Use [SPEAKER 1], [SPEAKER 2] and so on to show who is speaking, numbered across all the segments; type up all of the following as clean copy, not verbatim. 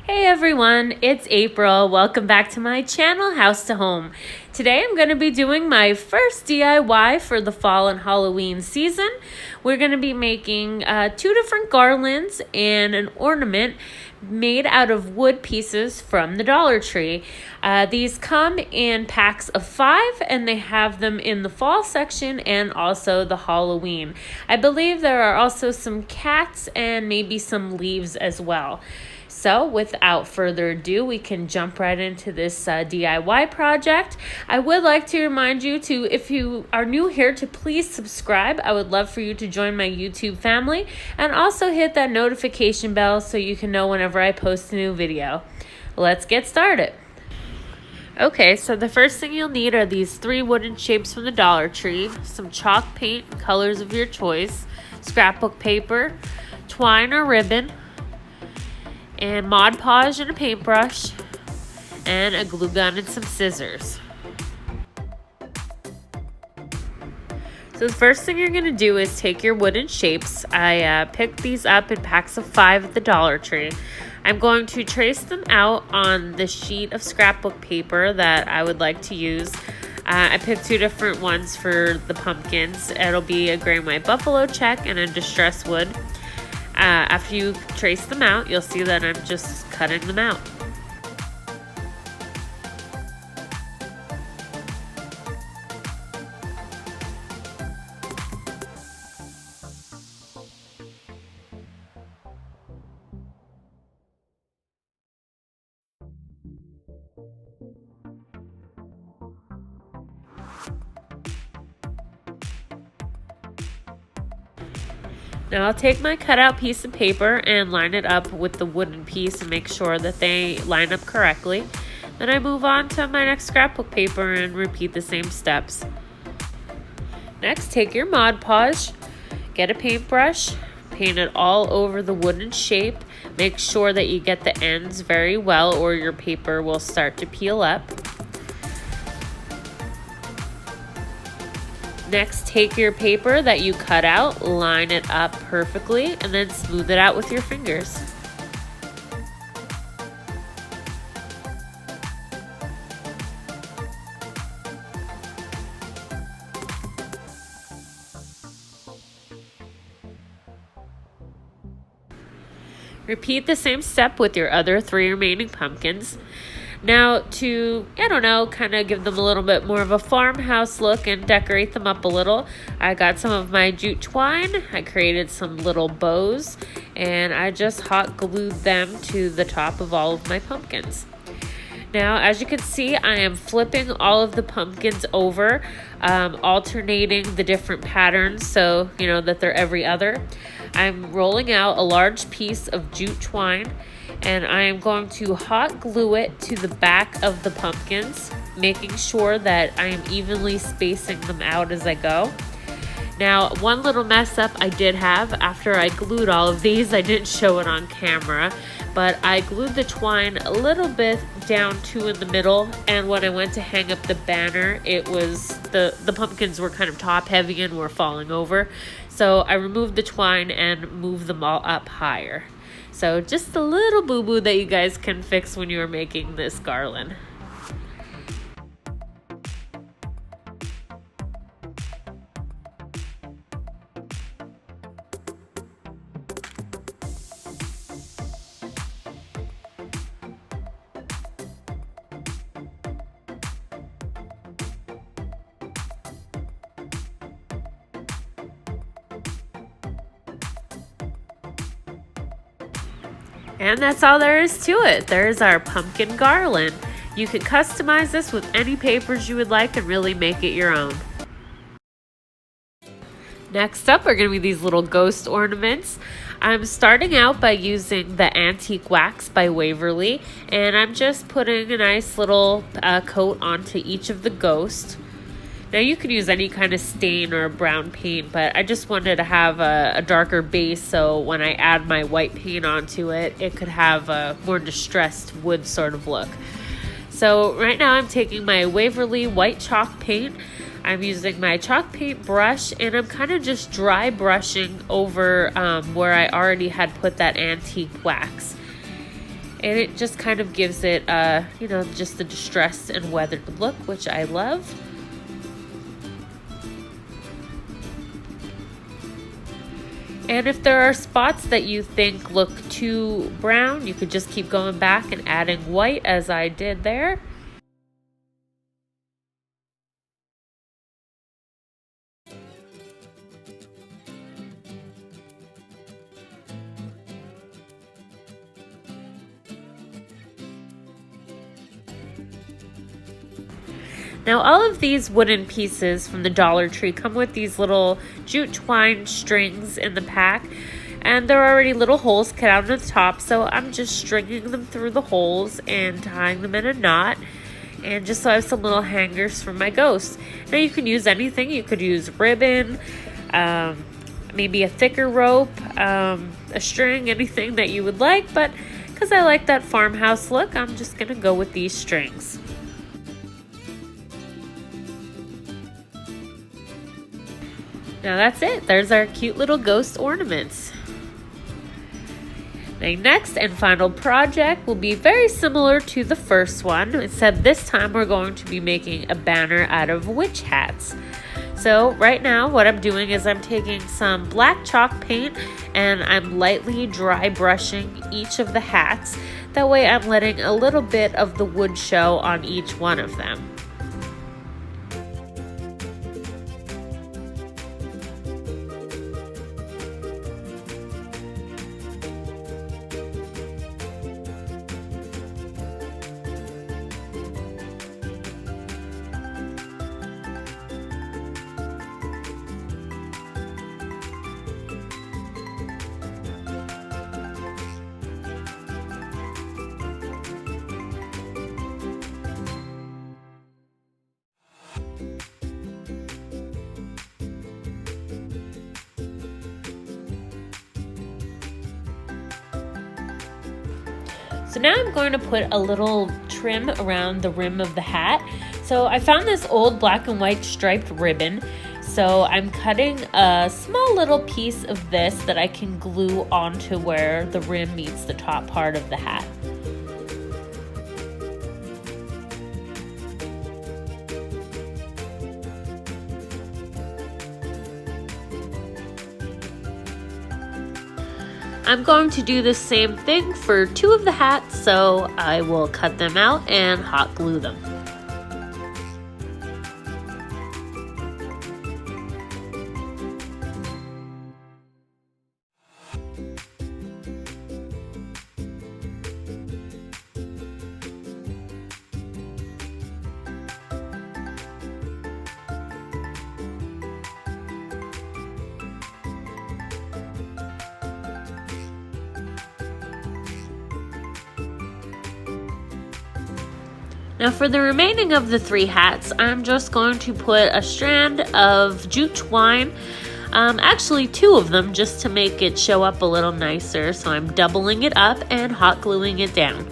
[SPEAKER 1] Hey everyone, it's April. Welcome back to my channel, House to Home. Today I'm going to be doing my first DIY for the fall and Halloween season. We're going to be making 2 different garlands and an ornament made out of wood pieces from the Dollar Tree. These come in packs of 5 and they have them in the fall section and also the Halloween. I believe there are also some cats and maybe some leaves as well. So without further ado, we can jump right into this DIY project. I would like to remind you to, if you are new here, to please subscribe. I would love for you to join my YouTube family and also hit that notification bell so you can know whenever I post a new video. Let's get started. Okay, so the first thing you'll need are these 3 wooden shapes from the Dollar Tree, some chalk paint, colors of your choice, scrapbook paper, twine or ribbon, and Mod Podge and a paintbrush, and a glue gun and some scissors. So the first thing you're going to do is take your wooden shapes. I picked these up in packs of 5 at the Dollar Tree. I'm going to trace them out on the sheet of scrapbook paper that I would like to use. I picked 2 different ones for the pumpkins. It'll be a gray and white buffalo check and a distress wood. After you trace them out, you'll see that I'm just cutting them out. Now I'll take my cutout piece of paper and line it up with the wooden piece and make sure that they line up correctly. Then I move on to my next scrapbook paper and repeat the same steps. Next, take your Mod Podge, get a paintbrush, paint it all over the wooden shape. Make sure that you get the ends very well or your paper will start to peel up. Next, take your paper that you cut out, line it up perfectly, and then smooth it out with your fingers. Repeat the same step with your other 3 remaining pumpkins. Now to, kind of give them a little bit more of a farmhouse look and decorate them up a little, I got some of my jute twine, I created some little bows, and I just hot glued them to the top of all of my pumpkins. Now, as you can see, I am flipping all of the pumpkins over, alternating the different patterns so, that they're every other. I'm rolling out a large piece of jute twine, and I am going to hot glue it to the back of the pumpkins, making sure that I am evenly spacing them out as I go. Now, one little mess up I did have after I glued all of these, I didn't show it on camera, but I glued the twine a little bit down too in the middle, and when I went to hang up the banner, it was the pumpkins were kind of top heavy and were falling over. So I removed the twine and moved them all up higher. So just a little boo-boo that you guys can fix when you are making this garland. And that's all there is to it. There's our pumpkin garland. You can customize this with any papers you would like and really make it your own. Next up are going to be these little ghost ornaments. I'm starting out by using the Antique Wax by Waverly, and I'm just putting a nice little coat onto each of the ghosts. Now you can use any kind of stain or brown paint, but I just wanted to have a darker base so when I add my white paint onto it, it could have a more distressed wood sort of look. So right now I'm taking my Waverly white chalk paint. I'm using my chalk paint brush and I'm kind of just dry brushing over where I already had put that antique wax. And it just kind of gives it, just the distressed and weathered look, which I love. And if there are spots that you think look too brown, you could just keep going back and adding white as I did there. Now all of these wooden pieces from the Dollar Tree come with these little jute twine strings in the pack, and there are already little holes cut out on the top, so I'm just stringing them through the holes and tying them in a knot, and just so I have some little hangers for my ghost. Now you can use anything. You could use ribbon, maybe a thicker rope, a string, anything that you would like, but because I like that farmhouse look, I'm just gonna go with these strings. Now that's it. There's our cute little ghost ornaments. My next and final project will be very similar to the first one, except this time we're going to be making a banner out of witch hats. So right now what I'm doing is I'm taking some black chalk paint and I'm lightly dry brushing each of the hats. That way I'm letting a little bit of the wood show on each one of them. So now I'm going to put a little trim around the rim of the hat. So I found this old black and white striped ribbon. So I'm cutting a small little piece of this that I can glue onto where the rim meets the top part of the hat. I'm going to do the same thing for two of the hats, so I will cut them out and hot glue them. Now for the remaining of the three hats, I'm just going to put a strand of jute twine, actually two of them, just to make it show up a little nicer. So I'm doubling it up and hot gluing it down.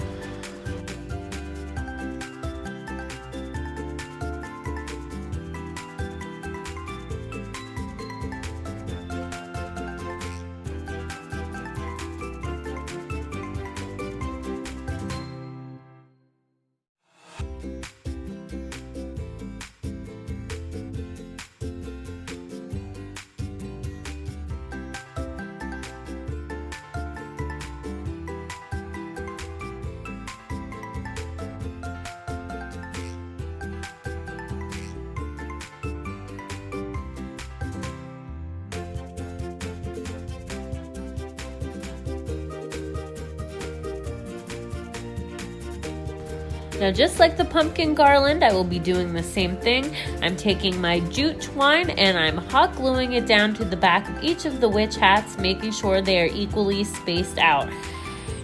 [SPEAKER 1] Now just like the pumpkin garland, I will be doing the same thing. I'm taking my jute twine and I'm hot gluing it down to the back of each of the witch hats, making sure they are equally spaced out.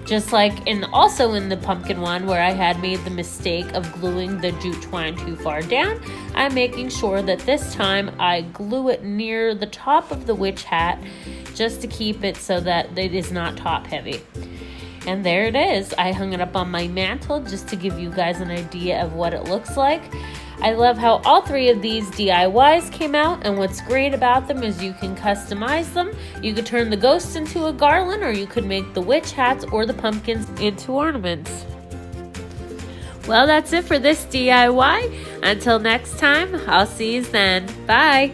[SPEAKER 1] Just like also in the pumpkin one where I had made the mistake of gluing the jute twine too far down, I'm making sure that this time I glue it near the top of the witch hat just to keep it so that it is not top heavy. And there it is. I hung it up on my mantle just to give you guys an idea of what it looks like. I love how all 3 of these DIYs came out, and what's great about them is you can customize them. You could turn the ghosts into a garland, or you could make the witch hats or the pumpkins into ornaments. Well, that's it for this DIY. Until next time, I'll see you then. Bye!